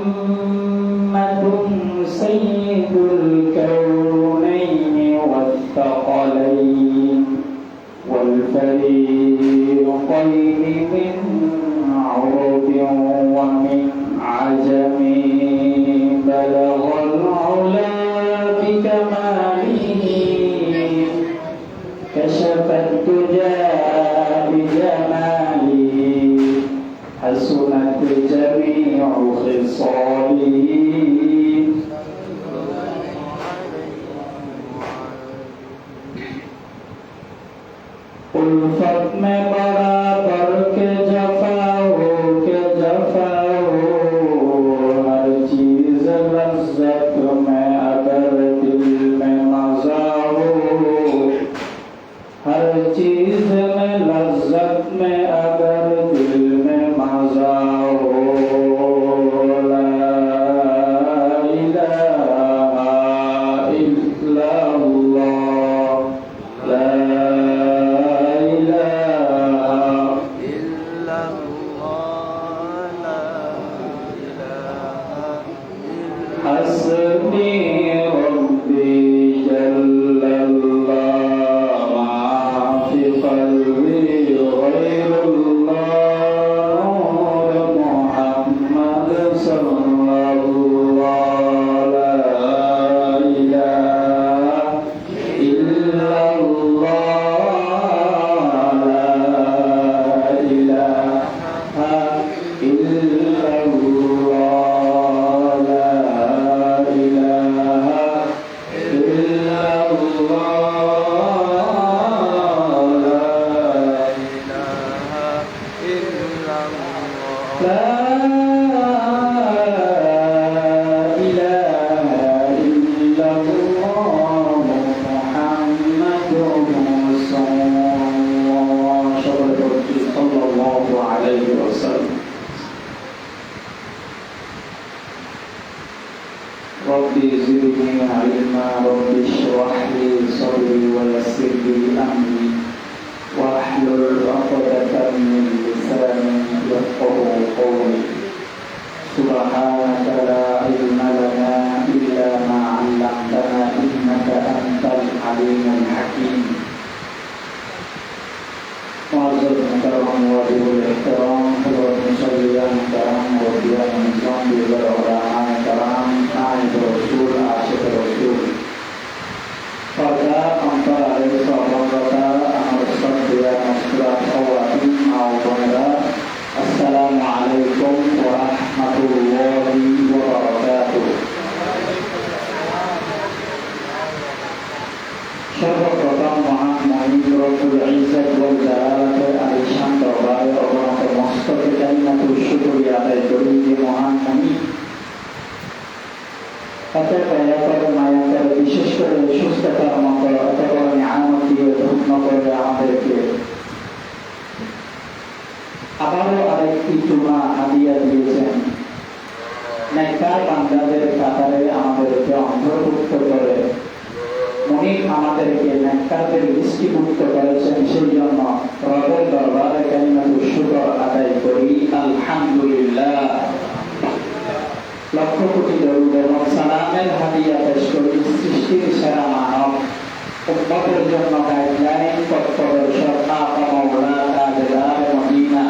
محمد سيد الكونين والثقلين والفريقين من عرب ومن عجم بلغ العلا بكماله كشف الدجى بجماله حسنت جميع خصاله उल्फत में बराबर के जफा हो हर चीज लज्जत में अगर दिल में मजा हो हर चीज में लज्जत में अगर दिल में मजा हो ला इलाहा इल्लल्लाह ला حسبي ربي جل الله ما في قلبي غير الله نور محمد صلى الله لا إله إلا الله لا إله إلا الله ربي زدني علما ربي اشرح لي صدري ويسر لي امري واحلل عقدة من لساني يفقهوا قولي سبحانك لا علم لنا الا ما علمتنا انك انت العليم الحكيم معزز محترم واجب الاحترام حضرة مصليان كرام وديان النظام بالعلماء كرام نائب رسول عاشق رسول pada antara sahabat amal sabda masrat awatin awwala assalamualaikum warahmatullahi wabarakatuh সর্বপ্রথম মহান মহিম রব্বুল ইজ্জত ওয়াল জালালাতের আলিশান দরবারে অবনত মস্তকে কালিমাতুল শুকরিয়া আদায় করি যে মহান মহিম এত দয়া করে মায়া করে বিশেষ করে সুস্থতার মতো এত বড় নিয়ামত দিয়ে ধন্য করে আমাদেরকে আবারও আরেকটি জুমা হাদিয়া দিয়েছেন নেককার বান্দাদের কাতারে আমাদেরকে অন্তর্ভুক্ত করে মনিব আমাদেরকে নেককারদের লিস্টিভুক্ত করেছেন সেই জন্য রবের দরবারে কালিমাতুল শুকর আদায় করি আলহামদুলিল্লাহ লক্ষ কোটি দরুদ এবং সালামের হাদিয়া পেশ করি সৃষ্টির সেরা মানব উম্মতের জন্য গাইডলাইন পথপ্রদর্শক আকা মাওলানা তাজদার মদিনা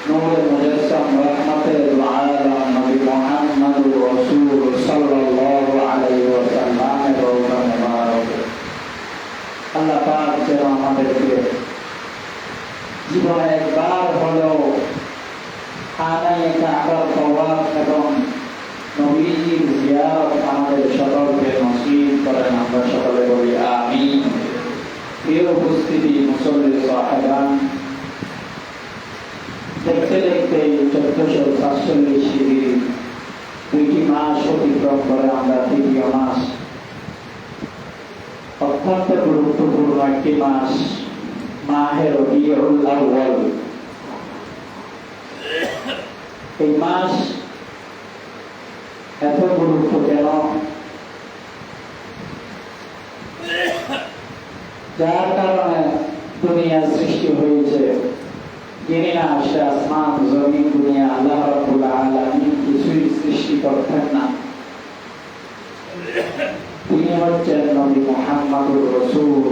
নূরে মুজাসসাম রহমতের আলাম নবী মুহাম্মদুর রাসূল সাল্লাল্লাহু আলাইহি ওয়াসাল্লামের রওজা মুবারক আল্লাহ পাক যেন আমাদেরকে জীবনে একবার হলেও খানায়ে কাবার তওয়াফ এবং নবীজির জিয়ারত আমাদের সকলকে নসিব করেন আমরা সকলে বলি আমিন প্রিয় উপস্থিতি মুসল্লি সাহেবান দেখতে দেখতে 1447 হিজরি দুইটি মাস অতিক্রম করে আমরা তৃতীয় মাস অত্যন্ত গুরুত্বপূর্ণ একটি মাস মাহে রবিউল আউয়াল এই মাস এত গুরুত্ব কেন যার কারণে দুনিয়া সৃষ্টি হয়েছে যিনি না আসে আসমান জমিন দুনিয়া আল্লাহ রাব্বুল আলামিন কিছুই সৃষ্টি করতেন না, তিনি হচ্ছেন নবী মুহাম্মদুর রাসূল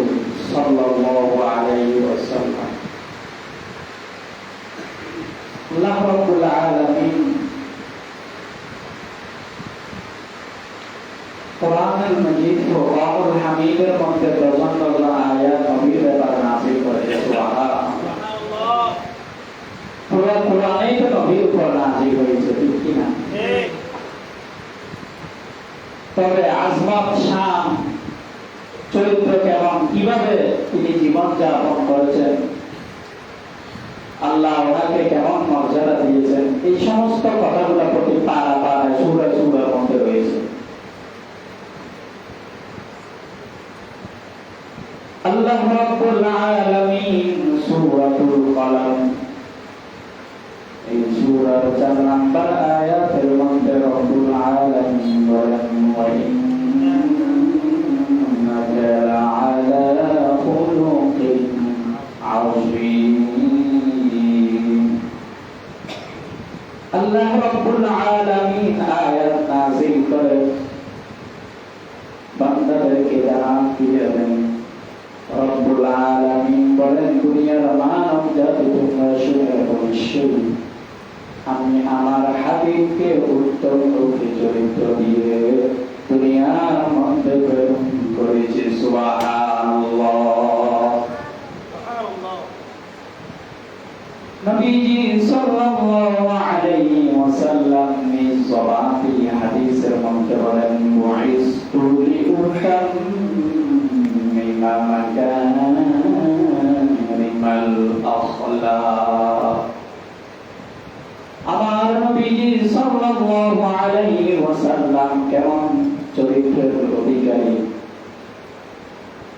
সাল্লাল্লাহু আলাইহি ওয়াসাল্লাম। আল্লাহ রাব্বুল আলামিন কোরআনুল মাজিদ ও কোরআনুল হামিদের মধ্যে প্রচন্ড আয়াত নবীর ব্যাপারে নাযিল করেছে। সুবহানাল্লাহ। পুরো কোরআনই তো নবীর উপর নাযিল হয়েছে, ঠিক কি না? ঠিক। তবে আজমত, শান, চরিত্র কেমন, কিভাবে তিনি জীবন যাপন করেছেন, আল্লাহ ওনাকে কেমন মর্যাদা দিয়েছেন, এই সমস্ত কথাগুলো প্রতি পারা পাড়ায় সূরা সূরার মধ্যে রয়েছে। আল্লাহ রাব্বুল আলামিন সূরাতুল কলম এই সূরার 4 নম্বর আয়াতের মধ্যে রব্বুল আলামিন বলেন, ওয়া ইন্নাকা লা'আলা খুলুকিন আযীম। আল্লাহ রাব্বুল আলামিন আয়াত নাযিল করে বান্দাদেরকে জানান দিলেন। রব্বুল আলামিন বলেন, দুনিয়ার মানব জাতি তোমরা শুনে অবশ্যই আমি আমার হাবিবকে উত্তম রূপে চরিত্র দিয়ে দুনিয়ার মধ্যে প্রেরণ করেছি। সুবহানাল্লাহ। নবীজি সাল্লাল্লাহু আলাইহি ওয়াসাল্লাম এই সবাতি হাদিসের মধ্যে বলেন, বুইস্তু লিউতাম্মিমা মাকারিমাল আখলাক। আমার নবীজি সাল্লাল্লাহু আলাইহি ওয়াসাল্লাম কেমন চরিত্রের অধিকারী,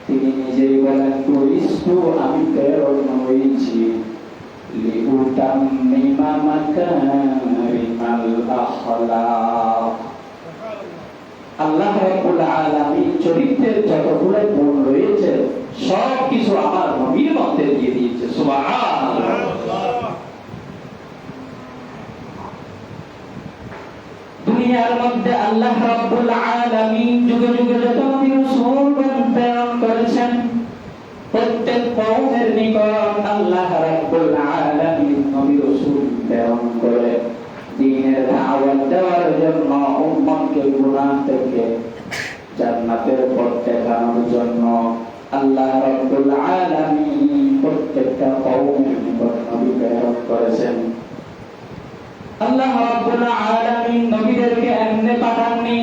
তিনি নিজেই বলেন, বুইস্তু আমি প্রেরণ হয়েছি লিউতাম্মিমা মাকারিমাল আখলাক। আল্লাহ রাব্বুল আলামিন চরিত্রের যতগুলো গুণ রয়েছে সব কিছু আমার নবীর মধ্যে দিয়ে দিয়েছে। সুবহানাল্লাহ। দুনিয়ার মধ্যে আল্লাহ রাব্বুল আলামিন যুগে যুগে যত নবী রাসূল প্রেরণ করেছেন, প্রত্যেক কওমের নিকট আল্লাহ রাব্বুল আলামিন নবী রাসূল প্রেরণ করে দ্বীনের দাওয়াত দেওয়ার জন্য, উম্মতকে গুনাহ থেকে জান্নাতের পথ দেখানোর জন্য। আল্লাহ রাব্বুল আলামিন প্রত্যেকটা কওমের নিকট নবী প্রেরণ করেছেন। আল্লাহ রাব্বুল আলামিন নবীদেরকে এমনি পাঠাননি,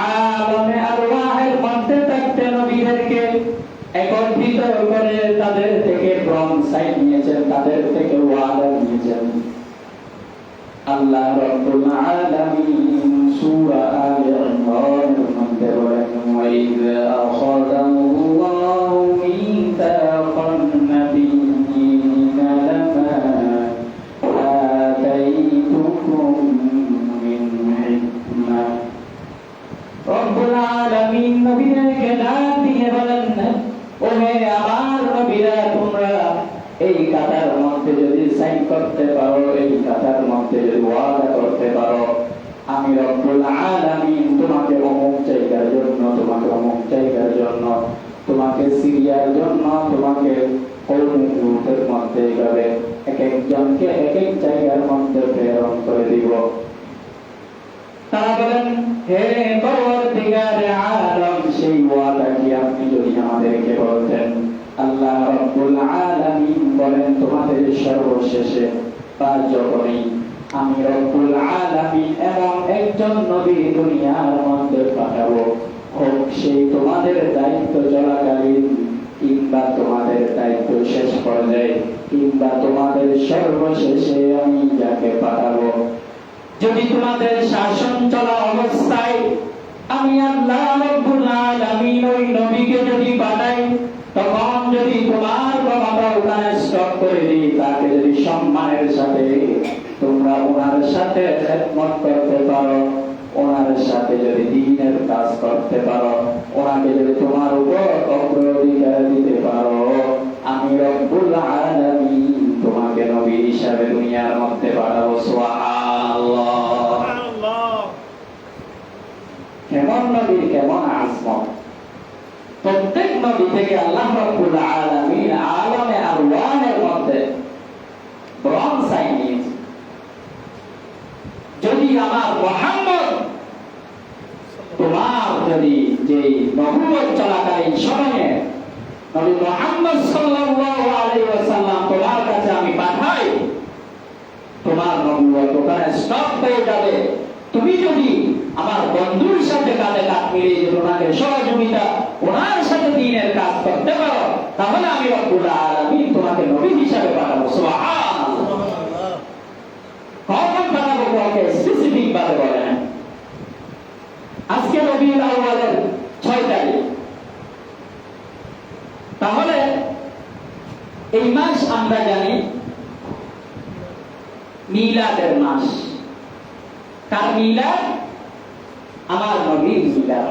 আলামে আরওয়াহের মধ্যে থাকতে নবীদেরকে একত্রিত করে তাদের থেকে প্রমিস নিয়েছেন, তাদের থেকে ওয়াদা নিয়েছেন। আল্লাহ রাব্বুল আলামিন সূরা আলে ইমরানের মধ্যে বলেন, ওয়া ইযা আখাযাল্লাহু মিসাকান নাবিয়্যিনা লামা আতাইতুকুম মিন হিকমা। রব্বুল আলামিন নবীদেরকে ডাক দিয়ে বলেন, ওহে আমার নবীরা, তোমরা এই কাতার মধ্যে যদি সাইন করতে পারো, এই কাতার মধ্যে যদি ওয়াদা করতে পারো, আমি রব্বুল আলামিন তোমাকে অমুক জায়গার জন্য, তোমাকে অমুক জায়গার জন্য, তোমাকে সিরিয়ার জন্য, তোমাকে অমুক রূপের মধ্যে এইভাবে এক একজনকে এক এক জায়গার মধ্যে প্রেরণ করে দিব। তারা বলেন, হে পরওয়ারদিগারে আলম, সেই ওয়াদা কি আপনি যদি আমাদেরকে বলতেন। আল্লাহ রাব্বুল আলামিন বলেন, তোমাদের সর্বশেষে বা যখনই আমি রব্বুল আলামিন এমন একজন নবী দুনিয়ার মধ্যে পাঠাবো, হোক সেই তোমাদের দায়িত্ব চলাকালীন কিংবা তোমাদের দায়িত্ব শেষ পর্যায়ে কিংবা তোমাদের সর্বশেষে আমি যাকে পাঠাবো, যদি তোমাদের শাসন চলা অবস্থায় আমি আল্লাহ রাব্বুল আলামিন ওই নবীকে যদি পাঠাই, তখন যদি তোমার ক্ষমতা ওখানে স্টপ করে দিই, তাকে যদি সম্মানের সাথে তোমরা ওনার সাথে খেদমত করতে পারো, ওনার সাথে যদি দ্বীনের কাজ করতে পারো, ওনাকে যদি তোমার উপর অগ্রাধিকার দিতে পারো, আমি রব্বুল আলামিন নবী হিসাবে দুনিয়ার মধ্যে পাঠাবো। সুবহানাল্লাহ। কেমন নবীর কেমন আজমত! প্রত্যেক নবী থেকে আল্লাহ রাব্বুল আলামিন আলামে আরওয়াহের মধ্যে ব্রহ্ম সাইন নিয়েছে। যদি আমার মুহাম্মদ তোমার যদি যে নবুয়ত চলাকালীন সময়ে নবী মুহাম্মদ সাল্লাল্লাহু আলাইহি ওয়াসাল্লাম তোমার কাছে আমি পাঠাই, তোমার নবুয়ত ওখানে স্টপ হয়ে যাবে। তুমি যদি আমার বন্ধুর সাথে কাঁধে কাঁধ মিলিয়ে যদি ওনাকে সহযোগিতা, ওনার সাথে দ্বীনের কাজ করতে পারো, তাহলে আমি রব্বুল আলামিন তোমাকে নবী হিসাবে পাঠাবো। সুবহানাল্লাহ। কখন পাঠাবো কাউকে স্পেসিফিক ভাবে বলে না। আজকে রবিউল আউয়ালের 6 তারিখ, তাহলে এই মাস আমরা জানি মিলাদের মাস। কার মিলাদ? আমার নবীর মিলাদ।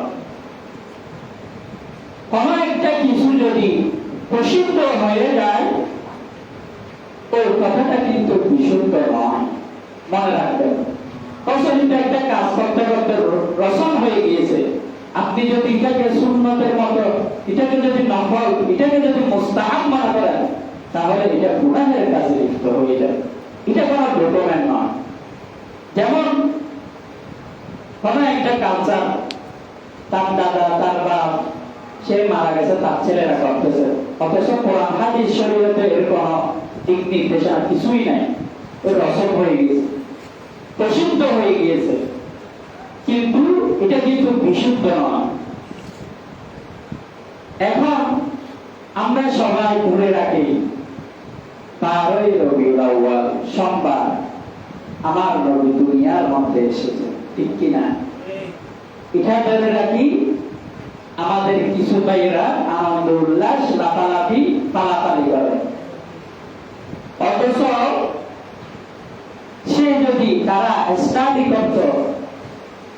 কোন একটা কিছু যদি প্রসিদ্ধ হয়ে যায়, ওই কথাটা কিন্তু বিশুদ্ধ নয়, মনে রাখবেন। প্রচলিত একটা কাজ করতে করতে রসম হয়ে গিয়েছে, আপনি যদি এটাকে সুন্নতের মতো, এটাকে যদি নফল, এটাকে যদি মুস্তাহাব মনে করেন, তাহলে এটা গুনাহের কাজে লিপ্ত হয়ে যায়। এটা কোনো ডকুমেন্ট নয়। যেমন কোন একটা কালচার, তার দাদা তার বাপ সে মারা গেছে, তার ছেলেরা করতেছে, অথচ কোরআন হাদিস শরীয়তে এর কোনো দিক নির্দেশনা কিছুই নাই। ওই রসম হয়ে গিয়েছে, প্রসিদ্ধ হয়ে গিয়েছে, কিন্তু এটা কিন্তু বিশুদ্ধ নয়। এখন আমরা সবাই ধরে রাখি 12ই রবিউল আউয়াল সোমবার আমার নবী দুনিয়ার মধ্যে এসেছে, ঠিক কিনা? এটা ধরে রাখি। আমাদের কিছু ভাইয়েরা আনন্দ উল্লাস লাফালাফি পালাপালি করে, অথচ সে যদি তারা স্টাডি করত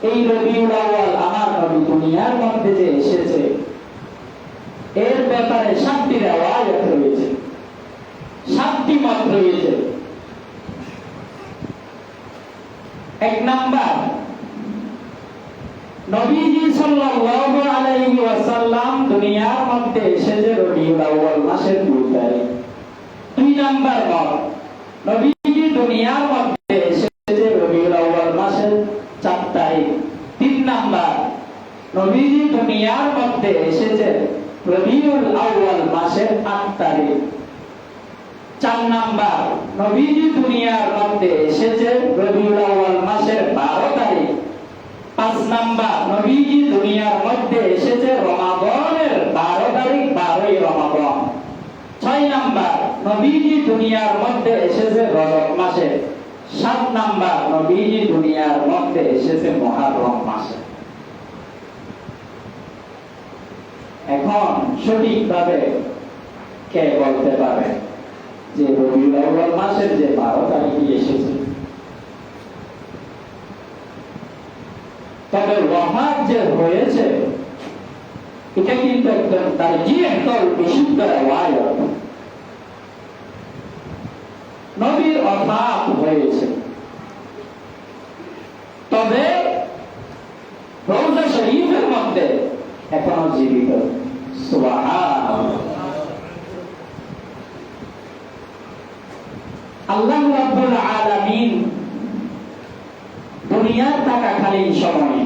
এই রবিউল আউয়াল আমার নবী দুনিয়ার মধ্যে যে এসেছে, এর ব্যাপারে 7টি রিওয়ায়াত রয়েছে, 7টি মত রয়েছে। 1 নাম্বার, নবীজি সাল্লাল্লাহু আলাইহি ওয়াসাল্লাম দুনিয়ার মধ্যে এসেছে রবিউল আউয়াল মাসের 2 তারিখ। 2 নাম্বার মত, নবীজি দুনিয়ার মধ্যে এসেছে রবিউল আউয়াল মাসের 4 তারিখ। 3 নাম্বার, নবীজি দুনিয়ার মধ্যে এসেছে রবিউল আউয়াল মাসের 8 তারিখ। 4 নাম্বার, নবীজি দুনিয়ার মধ্যে এসেছে রবিউল আউয়াল মাসের 12 তারিখ। 5 নাম্বার, নবীজি দুনিয়ার মধ্যে এসেছে রমাদানের 12 তারিখ, 12ই রমাদান। 6 নাম্বার, নবীজি দুনিয়ার মধ্যে এসেছে রজব মাসে। 7 নাম্বার, নবীজি দুনিয়ার মধ্যে এসেছে মুহররম মাসে। এখন সঠিকভাবে কে বলতে পারে যে রবিউল আউয়াল মাসের যে 12 তারিখে এসেছে? তবে ওয়াফাত যে হয়েছে এটা কিন্তু একদম তারজিহ কল বিশুদ্ধ রিওয়ায়াত। নবীর ওয়াফাত হয়েছে, তবে রওজা শরীফের মধ্যে এখনো জীবিত। সুবহানাল্লাহ। আল্লাহ রাব্বুল আলামিন দুনিয়ার থাকাকালীন সময়ে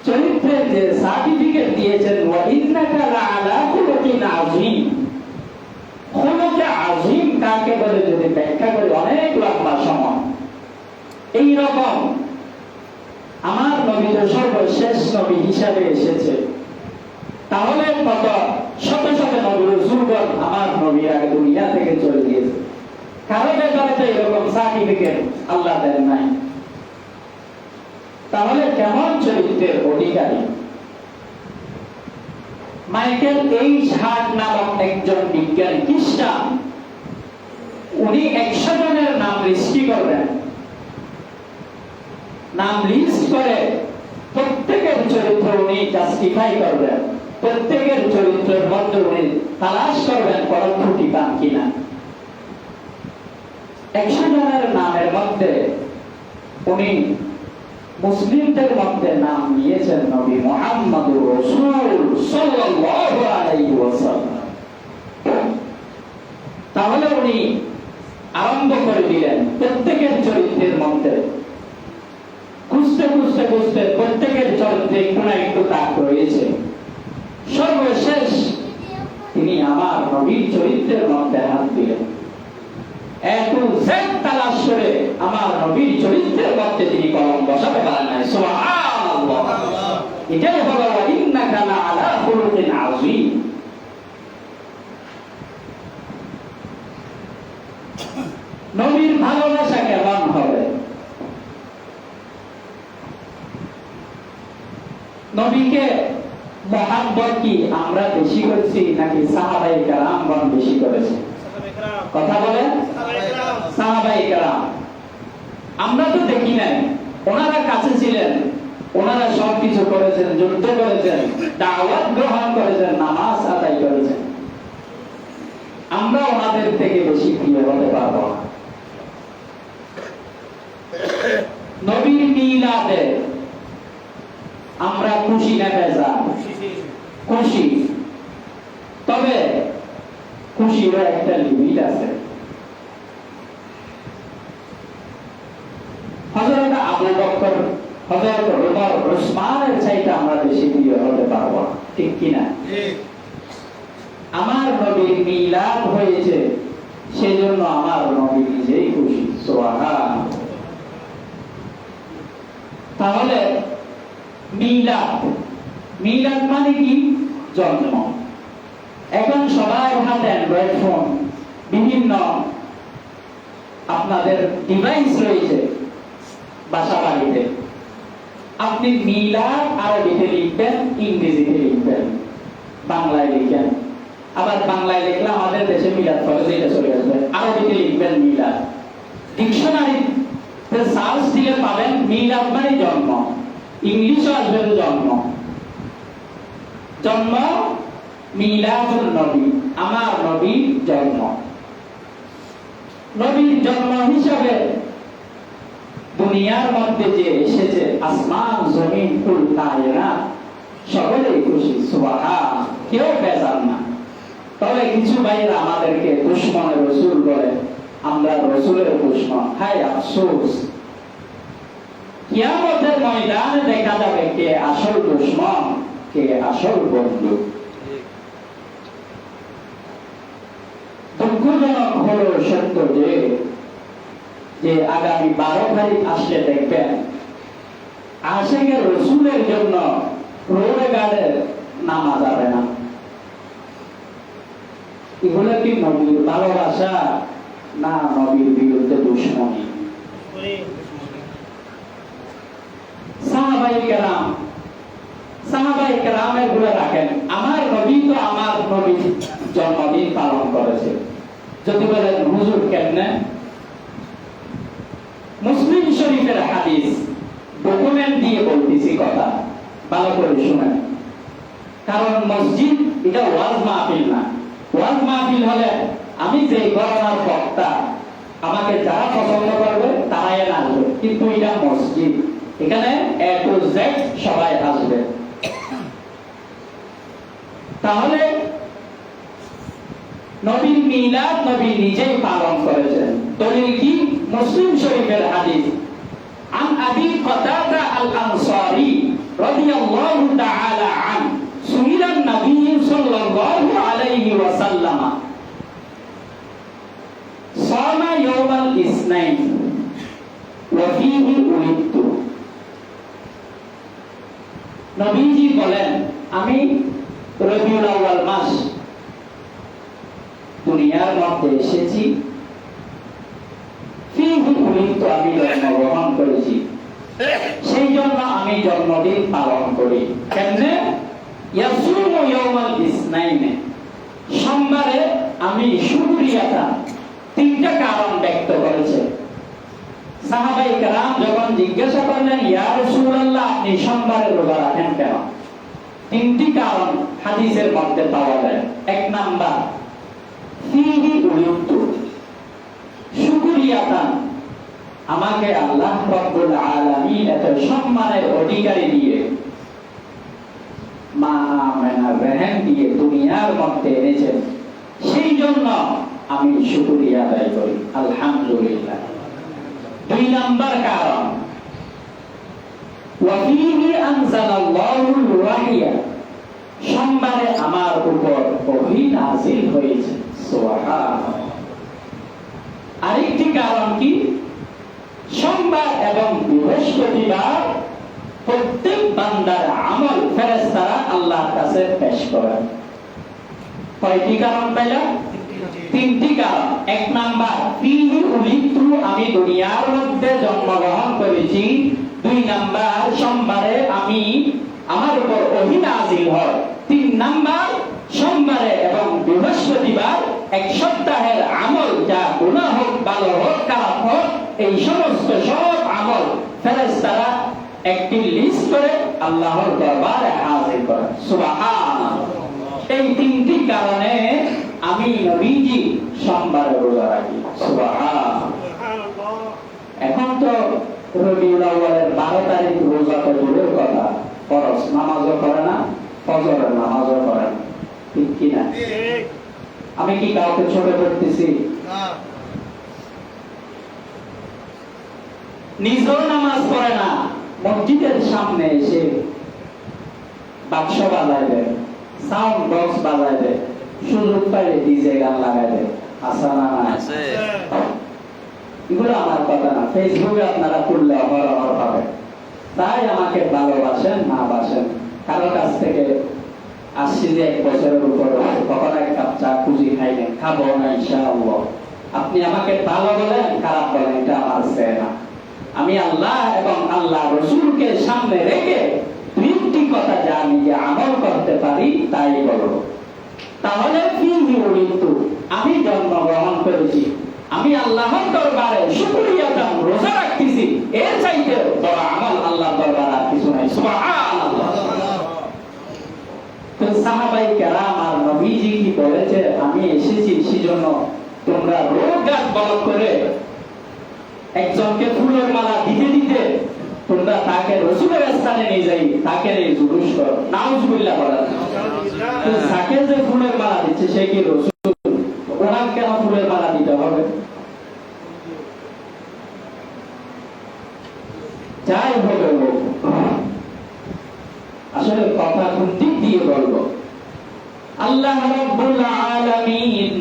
চরিত্রের যে সার্টিফিকেট দিয়েছেন, ওয়া ইন্নাকা লাআলা খুলুকিন আযীম। খুলুকে আযীম কাকে বলে যদি ব্যাখ্যা করি অনেক লম্বা সময়। এই রকম আমার নবী তো সর্বশেষ নবী হিসাবে এসেছে, তাহলে কত শত শত নবী রাসূলগণ আমার নবীর আগে দুনিয়া থেকে চলে গিয়েছে। কারো ব্যাপারে তো এরকম সার্টিফিকেট আল্লাহ দেন নাই। তাহলে কেমন চরিত্রের অধিকারী? মাইকেল এইচ হার্ট নামক একজন বিজ্ঞানী খ্রিস্টান, উনি 100 জনের নাম লিস্ট করবেন। নাম লিস্ট করে প্রত্যেকের চরিত্র উনি জাস্টিফাই করবেন, প্রত্যেকের চরিত্রের মধ্যে উনি তালাশ করবেন কোন ত্রুটি পান কিনা। 100 জনের নামের মধ্যে উনি মুসলিমদের মধ্যে নাম নিয়েছেন নবী মুহাম্মদুর রাসূল সাল্লাল্লাহু আলাইহি ওয়াসাল্লাম। তাহলে উনি আরম্ভ করে দিলেন প্রত্যেকের চরিত্রের মধ্যে খুঁজতে খুঁজতে খুঁজতে প্রত্যেকের চরিত্রে একটু না একটু দাগ রয়েছে। সর্বশেষ তিনি আমার নবীর চরিত্রের মধ্যে হাত দিলেন। এত জেদ তালাশ করে আমার নবীর চরিত্রের মধ্যে তিনি কলম বসাতে পারেন নাই। সুবহানাল্লাহ। এটাই হলো ইন্নাকা লাআলা খুলুকিন আযীম। নবীর ভালোবাসা কেমন হবে? নবীকে মহাব্বত কি আমরা বেশি করেছি নাকি সাহাবায়ে কেরামগণ বেশি করেছে? কথা বলেন। সাহাবায়ে কেরাম। আমরা তো দেখি নাই, ওনারা কাছে ছিলেন, ওনারা সবকিছু করেছেন, যুদ্ধ করেছেন, দাওয়াত গ্রহণ করেছেন, নামাজ আদায় করেছেন। আমরা ওনাদের থেকে বেশি প্রিয় হতে পারবো না। নবীর মিলাদে আমরা খুশি না বেজার? খুশি। তবে খুশির একটা লিমিট আছে। হযরত আবু বকর, হযরত ওমর, ওসমানের চাইতে আমরা বেশি প্রিয় হতে পারবো না, ঠিক কিনা? আমার নবীর মিলাদ হয়েছে, সেজন্য আমার নবী নিজেই খুশি। সুবহানাল্লাহ। তাহলে মিলাদ, মিলাদ মানে কি? জন্ম। এখন সবার হাতে অ্যান্ড্রয়েড ফোন, বিভিন্ন আপনাদের ডিভাইস রয়েছে বাসা বাড়িতে। আপনি মিলাদ আরবিতে লিখবেন, ইংরেজিতে লিখবেন, বাংলায় লিখবেন। আবার বাংলায় লিখলে আমাদের দেশে মিলাদ ফলে যেটা চলে আসবে, আরবিতে লিখবেন মিলাদ। ডিকশনারিতে সার্চ দিলে পাবেন মিলাদ মানে জন্ম, ইংলিশও আসবে জন্ম। জন্ম মিলাদুন নবী, আমার নবীর জন্ম। নবীর জন্ম হিসাবে দুনিয়ার মধ্যে যে এসেছে, আসমান জমিন কুল কায়নাত সকলেই খুশি। সুবহানাল্লাহ। কেউ বেজার না। তবে কিছু ভাইরা আমাদেরকে দুশমনের রাসূল বলে, আমরা রাসূলের দুশমন। হায় আফসোস, কিয়ামতের ময়দানে দেখা যাবে কে আসল দুশমন, কে আসল বন্ধু। দুঃখজনক হলো সত্য যে আগামী 12 তারিখ আসলে দেখবেন আশিকে রাসূলের জন্য রোডে গাড়ে নামা যাবে না। এগুলো কি নবীর ভালোবাসা না নবীর বিরুদ্ধে দুশমনী? সাহাবায়ে কেরাম, সাহাবায়ে কেরামের গুলো রাখেন। আমার নবী তো আমার নবীর জন্মদিন পালন করেছে। যদি বলেন হুজুর কেমনে? মুসলিম শরীফের হাদিস, ডকুমেন্ট দিয়ে বলতেছি, কথা ভালো করে শুনেন। কারণ মসজিদ এটা ওয়াজ মাহফিল না। ওয়াজ মাহফিল হলে আমি যে ঘরানার বক্তা, আমাকে যারা পছন্দ করবে তারাই আসবে, কিন্তু এটা মসজিদ, এখানে এ টু জেড সবাই আসবে। তাহলে নবীর মিলাদ নবী নিজেই পালন করেছেন। দলিল কি? মুসলিম শরীফের হাদিস। আন আবি কাতাদা আল আনসারী রাদিয়াল্লাহু তাআলা আন সুইলান নবী সাল্লাল্লাহু আলাইহি ওয়াসাল্লাম সামা ইয়াউমাল ইসনাইন ওয়া ফীহি উলিদতু। নবীজি বলেন, আমি রবিউল আউয়াল মাস দুনিয়ার মধ্যে এসেছি, ফীহি উলিদতু, আমি জন্মগ্রহণ করেছি, সেই জন্য আমি জন্মদিন পালন করি। কেমনে? ইয়াসুমু ইয়াউমাল ইসনাইনে, সোমবারে আমি শুকরিয়াটা। তিনটা কারণ ব্যক্ত করেছে। সাহাবায়ে কেরাম যখন জিজ্ঞাসা করলেন, ইয়া রাসূলুল্লাহ, আপনি সোমবারে রোজা রাখেন কেন? তিনটি কারণ হাদিসের মধ্যে পাওয়া যায়। এক নাম্বার, ফীহি উলিদতু, শুকরিয়া শুকরিয়াতান, আমাকে আল্লাহ রাব্বুল আলামিন এত সম্মানের অধিকারী দিয়ে, মা আমেনার রেহেম দিয়ে দুনিয়ার মধ্যে এনেছেন, সেই জন্য আমি শুকরিয়া আদায় করি আলহামদুলিল্লাহ। 2 নাম্বার কারণ, ওয়াফিহি আনজালাল্লাহুল ওয়াহিয়া, সোমবারে আমার উপর ওহী নাযিল হয়েছে। সুবহানাল্লাহ। আরেকটি কারণ কি, সোমবার এবং বৃহস্পতিবার প্রত্যেক বান্দার আমল ফেরেশতারা আল্লাহর কাছে পেশ করেন। কয়টি কারণ পেলাম? 3টি কারণ। 1 নাম্বার, ফিহি উলিদতু, আমি দুনিয়ার মধ্যে জন্মগ্রহণ করেছি। 2 নাম্বার, সোমবারে আমার উপর ওহী নাযিল হয়। 3 নাম্বার, সোমবারে এবং বৃহস্পতিবার এক সপ্তাহের আমল, যা গুনাহ হোক, ভালো হোক, খারাপ হোক, এই সমস্ত সব আমল ফেরেশতারা একটি লিস্ট করে আল্লাহর দরবারে হাজির করে। সুবহানাল্লাহ। এই 3টি কারণে আমি নবীজি সোমবারে রোজা রাখি। সুবহানাল্লাহ। এখন তো রবিউল আউয়ালের 12 তারিখ রোজা তো দূরের কথা, ফরজ নামাজও করে না, ফজরের নামাজও করে না, ঠিক কি না? আমি কি কাউকে ছোট করতেছি? নিজেও নামাজ পড়ে না, মসজিদের সামনে এসে বাক্স বাজায় দেয়, সাউন্ড বক্স বাজায় দেয়, সুযোগ পাইলে ডিজে গান লাগায় দেয়। আসা না আছে? এগুলো আমার কথা না, ফেসবুকে আপনারা করলে অহরহ পাবেন। তাই আমাকে ভালোবাসেন না বাসেন, কারো কাছ থেকে আসছি যে 1 বছরের উপর কখনো 1 কাপ চা খুঁজি খাই না, খাবো না ইনশাআল্লাহ। আপনি আমাকে ভালো বলেন, খারাপ বলেন, এটা আমার চেয়ে না। আমি আল্লাহ এবং আল্লাহ রসুলকে সামনে রেখে 2টি কথা যা নিজে আমল করতে পারি তাই বলবো। তাহলে ফিহি উলিদতু, আমি জন্মগ্রহণ করেছি, আমি আল্লাহর দরবারে শুকরিয়াতান রোজা রাখতেছি, এর চাইতে বড় আমল আল্লাহর দরবারে আর কিছু নাই। সুবহানাল্লাহ। তো সাহাবায়ে কেরাম আর নবীজি কি বলেছে, আমি এসেছি সেজন্য তোমরা রোজগার বল করে একজনকে ফুলের মালা দিতে দিতে তোমরা তাকে রাসূলের স্থানে নিয়ে যাই, তাকে নিয়ে জুলুস করো। নাউজুবিল্লাহ বলেন। তো তাকে যে ফুলের মালা দিচ্ছে সে কি রাসূল? ওনার কেন ফুলের মালা দিতে হবে? যাই হবে হোক, আসলে কথা কোন দিক দিয়ে বলবো? আল্লাহ রাব্বুল আলামিন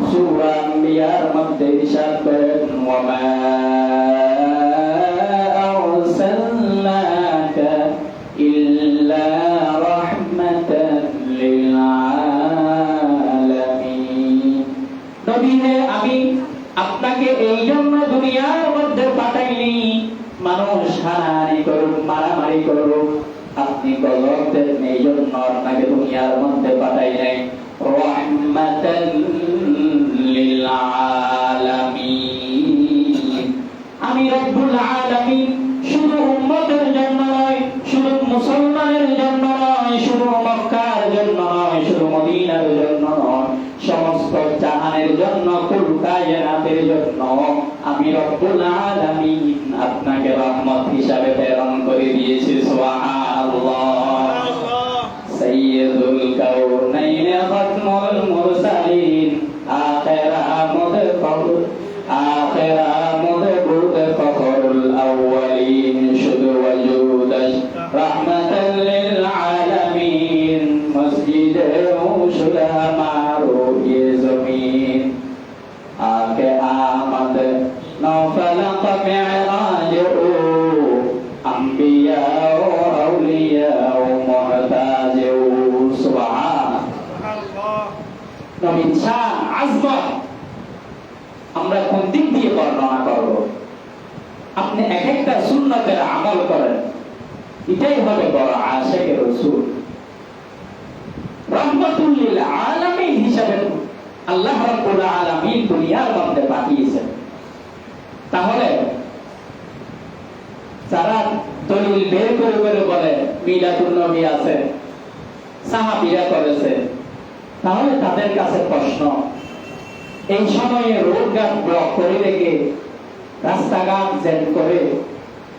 সূরা আম্বিয়ার মধ্যে ইরশাদ করেন, ওয়া মা আরসালনাকা ইল্লা রাহমাতান লিল আলামিন। নবী হে, আমি আপনাকে এই জন্য দুনিয়ার মধ্যে পাঠাইনি মানুষ হানাহানি করুক, মারামারি করুক, আপনি গজব দেন, এই জন্য আপনাকে দুনিয়ার মধ্যে পাঠাই নাই। রাহমাতাল লিল আলামিন, আমি রব্বুল আলামিন শুধু উম্মতের জন্য নয়, শুধু মুসলমানের জন্য নয়, শুধু মক্কার জন্য নয়, শুধু মদিনার জন্য নয়, সমস্ত জাহানের জন্য, কুল কায়নাতের জন্য আমি রব্বুল আলামিন আপনাকে রহমত হিসাবে প্রেরণ করে দিয়েছি। সুবহানাল্লাহ। সাইয়্যিদুল কাউনাইন খাতমুল মুরসালিন, আখির আমদ ফখরুল আউয়ালিন, শুধু ওয়াজুদ রাহমাতাল লিল আলামিন, মসজিদে উসুলা মারো ये जमीन, आके आमद नौफलक मिराज ओ अंबिया ओ औलिया ओ मुहताज ओ। सुबहानाल्लाह। নবীর শান আজমত আমরা কোন দিক দিয়ে বর্ণনা করব? আপনি এক একটা সুন্নতের আমল করেন, এটাই হবে বড় আশিক রাসূল। রহমাতুল লিল আলামিন হিসাবে আল্লাহ রাব্বুল আলামিন দুনিয়ার মধ্যে পাঠিয়েছেন। তাহলে যারা দলিল বের করে করে বলে মিলাদুন নবী আছে, সাহাবীরা করেছে, তাহলে তাদের কাছে প্রশ্ন, এই সময়ে রোডঘাট ব্লক করে রেখে রাস্তাঘাট জ্যাম করে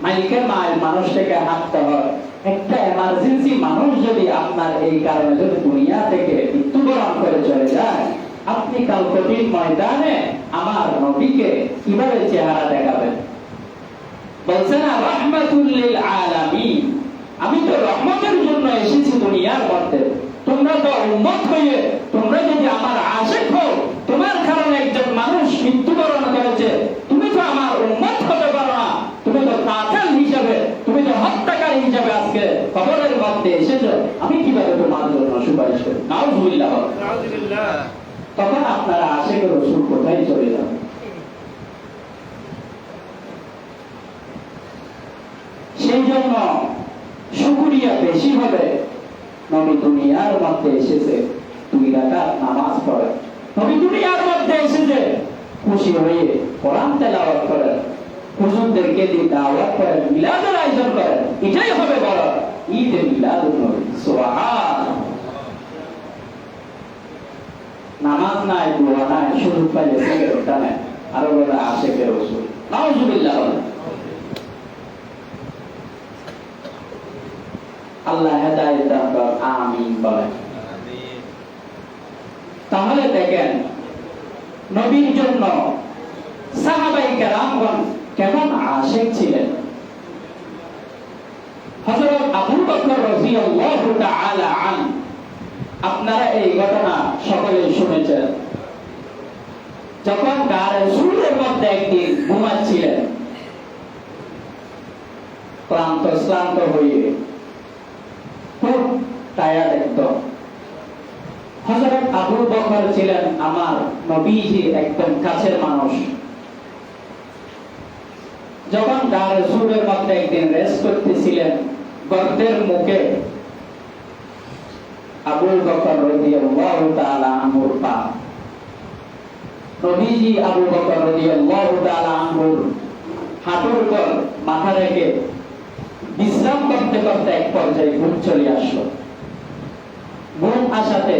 মাইলকে মাইল মানুষটাকে হাঁটতে হয়। একটা এমার্জেন্সি মানুষ যদি আপনার এই কারণে যদি দুনিয়া থেকে মৃত্যুবরণ করে চলে যায়, আপনি কাল কঠিন ময়দানে আমার নবীকে কিভাবে চেহারা দেখাবেন? বলছেন রাহমাতুল লিল আলামিন, আমি তো রহমতের জন্য এসেছি দুনিয়ার মধ্যে। তোমরা তো উম্মত হয়ে তোমরা যদি আমার আশিক হও, তোমার কারণে একজন মানুষ মৃত্যুবরণ করেছে, তুমি তো আমার উম্মত হতে পারো না, তুমি তো কাতিল হিসাবে, তুমি তো হত্যাকারী হিসাবে আজকে কবরের মধ্যে এসেছো, আমি কিভাবে তোমার জন্য সুপারিশ করি? নাউযুবিল্লাহ। তখন আপনারা আশিক রাসূল কোথায় চলে যাবে? সেই জন্য শুকরিয়া বেশি হবে। নবী দুনিয়ার মধ্যে এসেছে 2 রাকাত নামাজ পড়ে, নবী দুনিয়ার মধ্যে এসেছে খুশি হয়ে কোরআন তেলাওয়াত করে, হুজুরদেরকে দিয়ে দাওয়াত করেন, মিলাদের আয়োজন করেন, এটাই হবে বড় ঈদ মিলাদুন নবী। সুবহানাল্লাহ। নামাজ নাই, দোয়া নাই, সুযোগ পাইলে সিগারেট টানে, আরো বলে আশিকে রাসূল। নাউযুবিল্লাহ। আল্লাহ হেদায়েত দান করেন, আমিন বলেন। তাহলে দেখেন নবীর জন্য সাহাবায়ে কেরামগণ কেমন আশিক ছিলেন। হযরত আবু বকর রাদিয়াল্লাহু তাআলা আনহু, আপনারা এই ঘটনা সকলে শুনেছেন। যখন গারে সুরের মধ্যে একদিন ঘুমাচ্ছিলেন, ক্লান্ত হয়ে, খুব টায়ার্ড একদম। হযরত আবু বকর ছিলেন আমার নবীজির একদম কাছের মানুষ। যখন গারে সুরের মধ্যে একদিন রেস্ট করতেছিলেন, গর্তের মুখে আবু বকর রাদিয়াল্লাহু তাআলা আনহুর পা, নবীজি আবু বকর রাদিয়াল্লাহু তাআলা আনহুর হাঁটুর উপর মাথা রেখে বিশ্রাম করতে করতে এক পর্যায়ে ঘুম চলে আসলো। ঘুম আসাতে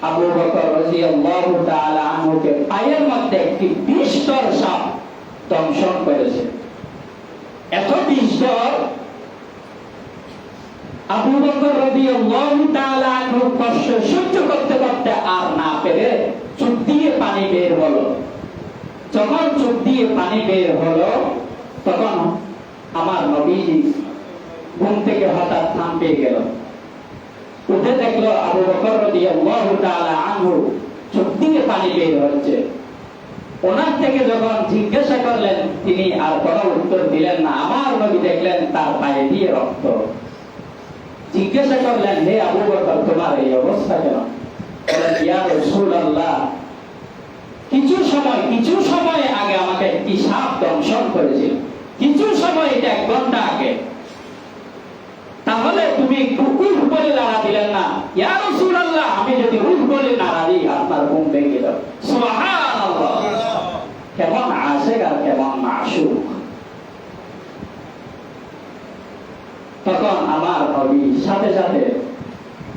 আবু বকর রাদিয়াল্লাহু তাআলা আনহুকে পায়ের মধ্যে একটি বিষধর সাপ দংশন করেছে। এত বিষধর, আবু বকর রাদিয়াল্লাহু তাআলা আনহু কষ্ট সহ্য করতে করতে আর না পেরে চোখ দিয়ে পানি বের হলো। যখন চোখ দিয়ে পানি বের হলো, তখন আমার নবীজি ঘুম থেকে হঠাৎ থাম পেয়ে গেল। উঠে দেখলো আবু বকর রাদিয়াল্লাহু তাআলা আনহু চোখ দিয়ে পানি বের হচ্ছে। ওনার থেকে যখন জিজ্ঞাসা করলেন, তিনি আর কোনো উত্তর দিলেন না। আমার নবী দেখলেন তার পায়ে দিয়ে রক্ত। জিজ্ঞাসা করলেন, হে আবু বকর, তোমার এই অবস্থা কেন? বলেন, ইয়া রাসূলুল্লাহ, কিছু সময় আগে আমাকে একটি সাপ দংশন করেছিল, কিছু সময়, এটা 1 ঘন্টা আগে। তাহলে তুমি উহ বলে নাড়া দিলেন না? ইয়া রাসূলুল্লাহ, আমি যদি উহ বলে নাড়া দিই আপনার ঘুম ভেঙে যাবে। সুবহানাল্লাহ। কেমন আশিক আর কেমন মাশুক। তখন আমার নবী সাথে সাথে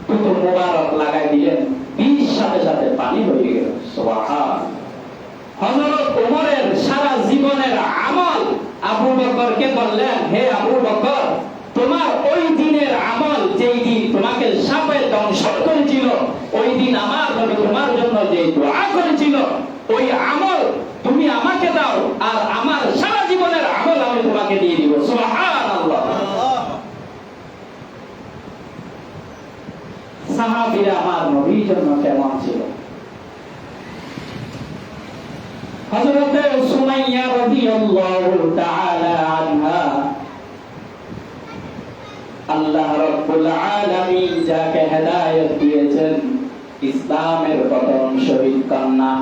দুটো মোবারক লাগাই দিলেন, বিষ সাথে সাথে পানি হয়ে গেল। সুবহানাল্লাহ। হযরত ওমরের সারা জীবনের আমল আবু বকরকে বললেন, হে আবু বকর, তোমার ওই দিনের আমল, যেই দিন তোমাকে সাপে দংশন করেছিল, ওই দিন আমার নবী তোমার জন্য যে দোয়া করেছিল, ওই আমল তুমি আমাকে দাও, আর আমার সারা জীবনের আমল আমি তোমাকে দিয়ে দিব। সুবহানাল্লাহ। সাহাবীরা আমার নবীর জন্য কেমন ছিল। হযরত সুমাইয়া রাদিয়াল্লাহু তাআলা আনহা, আল্লাহ রাব্বুল আলামিন যাকে হেদায়েত দিয়েছেন, ইসলামের প্রথম শহীদ কন্যা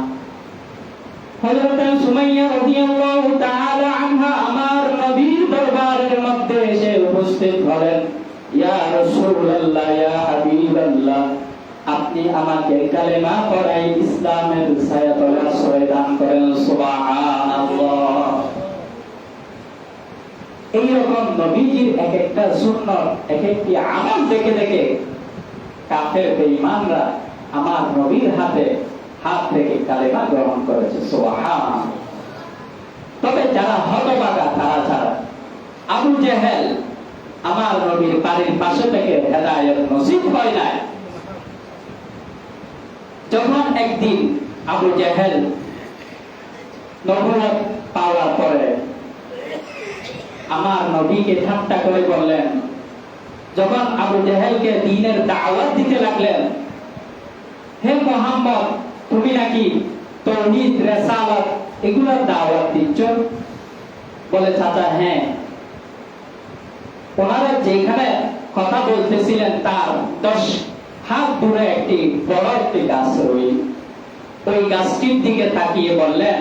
হযরত সুমাইয়া রাদিয়াল্লাহু তাআলা আনহা আমার নবীর দরবারের মধ্যে এসে উপস্থিত হলেন। ইয়া রাসূলুল্লাহ, ইয়া হাবিবাল্লাহ, আপনি আমাকে কালেমা পড়াই ইসলামের ছায়াতলে আশ্রয় দান করেন। সুবহানাল্লাহ। এইরকম নবীজির এক একটা সুন্নাত, এক একটি আমল দেখে দেখে কাফের বেঈমানরা আমার নবীর হাতে হাত রেখে কালেমা গ্রহণ করেছে। সুবহানাল্লাহ। তবে যারা হতভাগা তারা ছাড়া আবু জেহেল আমার নবীর বাড়ির পাশে থেকে হেদায়েত নসিব হয় নাই। যখন একদিন আবু জেহেল নবুয়ত পাওয়ার পরে আমার নবীকে ঠাট্টা করে বললেন, যখন আবু জেহেলকে দ্বীনের দাওয়াত দিতে লাগলেন, হে মুহাম্মদ, তুমি নাকি তাওহীদ, রিসালাত এগুলোর দাওয়াত দিচ্ছ? বলে, চাচা হ্যাঁ। ওনারা যেখানে কথা বলতেছিলেন তার 10 হাত দূরে একটি বড় একটি গাছ রইল। ওই গাছটির দিকে তাকিয়ে বললেন,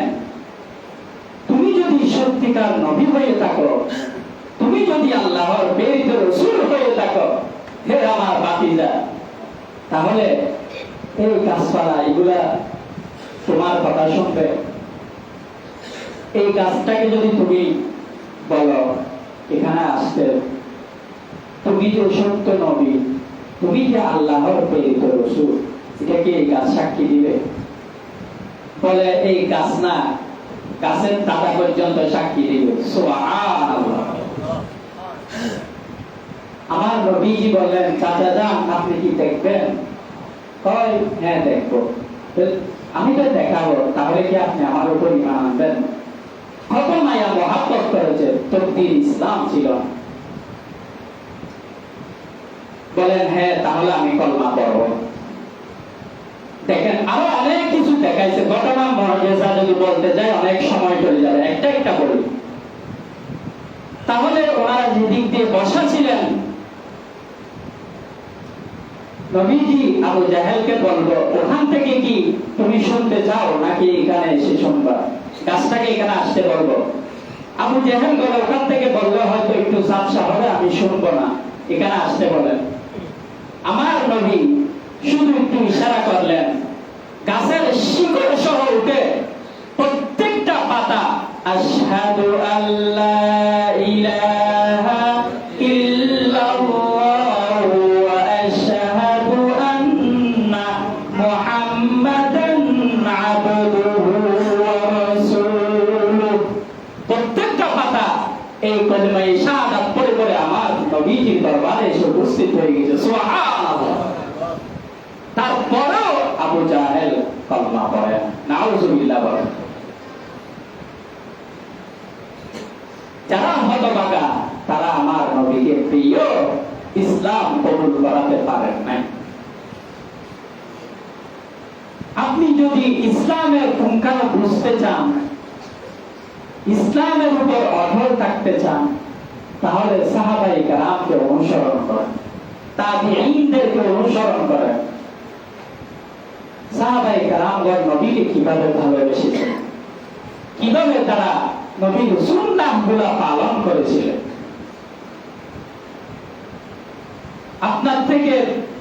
তুমি যদি সত্যিকার নবী হয়ে থাকো, তুমি যদি আল্লাহর প্রেরিত রাসূল হয়ে থাকো, হে আমার ভাতিজা, তাহলে এই গাছপালা এগুলা তোমার কথা শুনবে। এই গাছটাকে যদি তুমি বলো এখানে আসতে, তুমি যে সত্য নবী, তুমি যে আল্লাহর প্রেরিত রাসূল, এটা কি এই গাছ সাক্ষী দিবে? বলে, এই গাছ না, গাছের দাদা পর্যন্ত সাক্ষী দিবে। সুবহানাল্লাহ। আমার নবীজি বললেন, চাচা যান, আপনি কি দেখবেন? কয়, হ্যাঁ দেখবো। আমি তো দেখাবো, তাহলে কি আপনি আমার উপর ঈমান আনবেন? কত মায়া মহাব্বত করেছে, তকদির ইসলাম ছিল। বলেন, হ্যাঁ তাহলে আমি কলমা পড়ব। দেখেন, আরো অনেক কিছু দেখাইছে ঘটনা, মুআজিজা যদি বলতে যাই অনেক সময় চলে যাবে, একটা একটা বলি। তাহলে ওনারা যেদিক দিয়ে বসা ছিলেন, নবীজি আবু জাহেলকে বলবো, ওখান থেকে কি তুমি শুনতে চাও নাকি এখানে এসে শুনবা? গাছটাকে এখানে আসতে বলবো। আবু জাহেল বলে, ওখান থেকে বললে হয়তো একটু ঝাপসা হবে, আমি শুনবো না, এখানে আসতে বলেন। আমার নবী শুধু একটু ইশারা করলেন, গাছের শিকড় সহ উঠে প্রত্যেকটা পাতা আশহাদু আল্লা ইলাহা ইল্লাল্লাহ ওয়া আশহাদু আন্না মুহাম্মাদান আবদুহু ওয়া রাসূলুহু। প্রত্যেকটা পাতা এই কলিমা শাহাদাত পড়ে পড়ে আমার নবীজির দরবারে এসে উপস্থিত হয়ে গেছে। সুবহানাল্লাহ। তারপরেও আবু জাহেল কলমা পড়ে, নাউযুবিল্লাহ বলে। যারা হতভাগা তারা আমার নবীকে প্রিয় ইসলাম কবুল করাতে পারেন নাই। আপনি যদি ইসলামের পুঙ্খানু বুঝতে চান, ইসলামের উপর অটল থাকতে চান, তাহলে সাহাবায়ে কেরামকে অনুসরণ করেন, তাবিঈনদেরকে অনুসরণ করেন। সাহাবায়ে কেরামগণ নবীকে কিভাবে ভালোবেসেছেন, কিভাবে তারা নবীর সুন্নাহগুলো পালন করেছিলেন। আপনার থেকে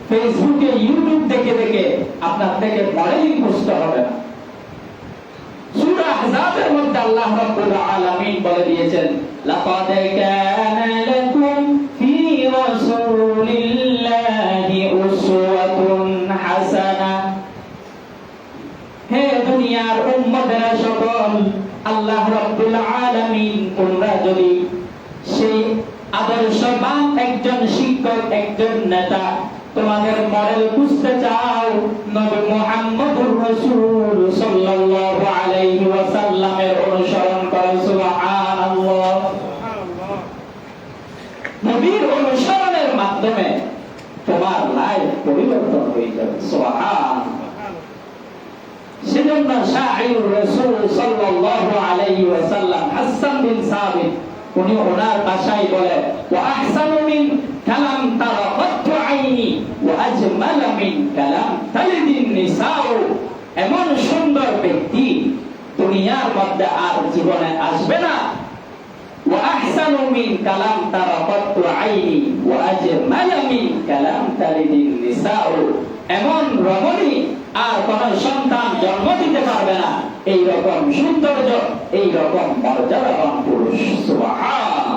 ফেসবুকে, ইউটিউব দেখে দেখে আপনার থেকে মডেলিং বুঝতে হবে না। সূরা আহজাবের মধ্যে আল্লাহ রাব্বুল আলামিন বলে দিয়েছেন, লাকাদ কানা লাকুম ফি রাসূলিল্লাহি উসওয়াতুন হাসানাহ। হে দুনিয়ার উম্মতেরা সকল, আল্লাহ রাব্বুল আলামিন তোমরা যদি সেই আদর্শবান একজন শিক্ষক, একজন নেতা, তোমাদের মডেল বুঝতে চাও, নবী মুহাম্মদুর রাসূল সাল্লাল্লাহু আলাইহি ওয়াসাল্লামের অনুসরণ করো। সুবহানাল্লাহ। নবীর অনুসরণের মাধ্যমে তোমার লাইফ পরিবর্তন হয়ে যাবে। সুবহানাল্লাহ। সেজন্য শাইর রাসূল সাল্লাল্লাহু আলাইহি ওয়াসাল্লাম হাসান বিন সাবিত উনি ওনার ভাষায় বলে, ওয়া আহসানু মিন কালাম তারাকাতু আইনি ওয়া আজমালু মিন কালাম তালিদিন নিসাউ। এমন সুন্দর ব্যক্তি দুনিয়ার মধ্যে আর জীবনে আসবে না। ওয়া আহসানু মিন কালাম তারাকাতু আইনি ওয়া আজমালু মিন কালাম তালিদিন নিসাউ। এমন রমণী আর কোন সন্তান জন্ম দিতে পারবে না, এই রকম সৌন্দর্য, এই রকম মর্যাদাবান পুরুষ। সুবহানাল্লাহ।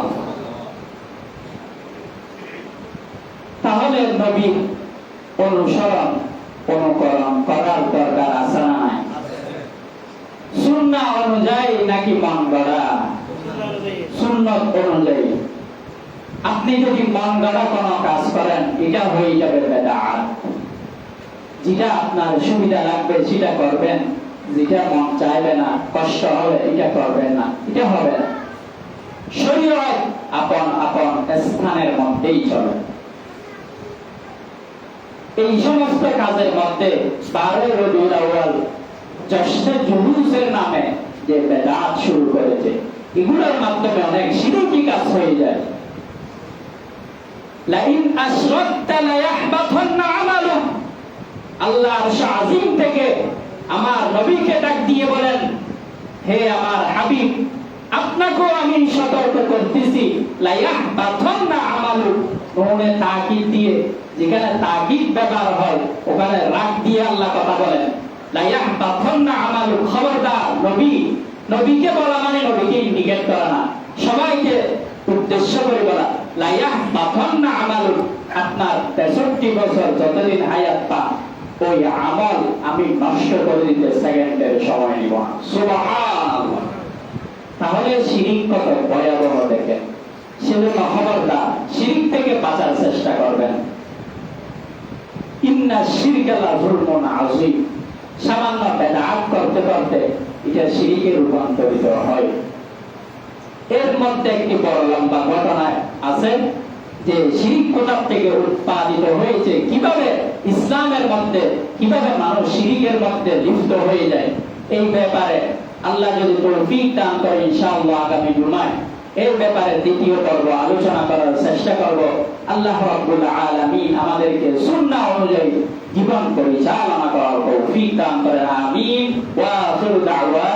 তাহলে নবীর অনুসরণ অনুকরণ করার দরকার আছে না নাই? সুন্নাহ অনুযায়ী নাকি মন গড়া? সুন্নত অনুযায়ী। আপনি যদি মন গড়া কোনো কাজ করেন, এটা হয়ে যাবে বেদাত। যেটা আপনার সুবিধা লাগবে সেটা করবেন, যেটা মন চাইবে না, কষ্ট হবে, এটা করবেন না, এটা হবে না। শরীয়ত আপন আপন স্থানের মধ্যেই চলে। এই সমস্ত কাজের মধ্যে 12 রবিউল আউয়াল জশ্নে জুলুসের নামে যে বেদাত শুরু করেছে, এগুলোর মাধ্যমে অনেক শিরকি কাজ হয়ে যায়। লাইন আশরাকতা লায়াহবাতান্না আমালুক, আল্লাহ আরশ আজিম থেকে আমার নবীকে ডাক দিয়ে বলেন, হে আমার হাবিব, আপনাকেও আমি সতর্ক করতেছি, লায়াহবাতান্না আমালুক। ওখানে তাকিদ দিয়ে, যেখানে তাকিদ ব্যবহার হয় ওখানে রাগ দিয়ে আল্লাহ কথা বলেন, লায়াহবাতান্না আমালুক। খবরদার, নবীকে বলা মানে নবীকে ইন্ডিকেট করা না, সবাইকে উদ্দেশ্য করে বলা, লায়াহবাতান্না আমালুক। আপনার 63 বছর যতদিন হায়াত পান, ওই আমল আমি নষ্ট করে দিতে সেকেন্ডের সময় নিব না। সুবহানাল্লাহ। তাহলে শিরিক কত ভয়াবহ দেখেন। সেজন্য খবরদার, শিরিক থেকে বাঁচার চেষ্টা করবেন। ইন্না শিরকা লাযুলমুন আযীম। সামান্য বেদাত করতে করতে এটা শিরিকে রূপান্তরিত হয়। এর মধ্যে একটি বড় লম্বা ঘটনা আছে যে শিরিক কোথা থেকে উৎপাদিত হয়েছে, কিভাবে ইসলামের মধ্যে, কিভাবে মানুষ শিরিকের মধ্যে লিপ্ত হয়ে যায়। এই ব্যাপারে আল্লাহ যদি তৌফিক দান করে, ইনশাআল্লাহ আগামী জুমায় এই ব্যাপারে দ্বিতীয় পর্ব আলোচনা করার চেষ্টা করব। আল্লাহ রাব্বুল আলামিন আমাদেরকে সুন্নাহ অনুযায়ী জীবন পরিচালনা করার তৌফিক দান করেন। আমিন। ওয়া আখিরু দাওয়া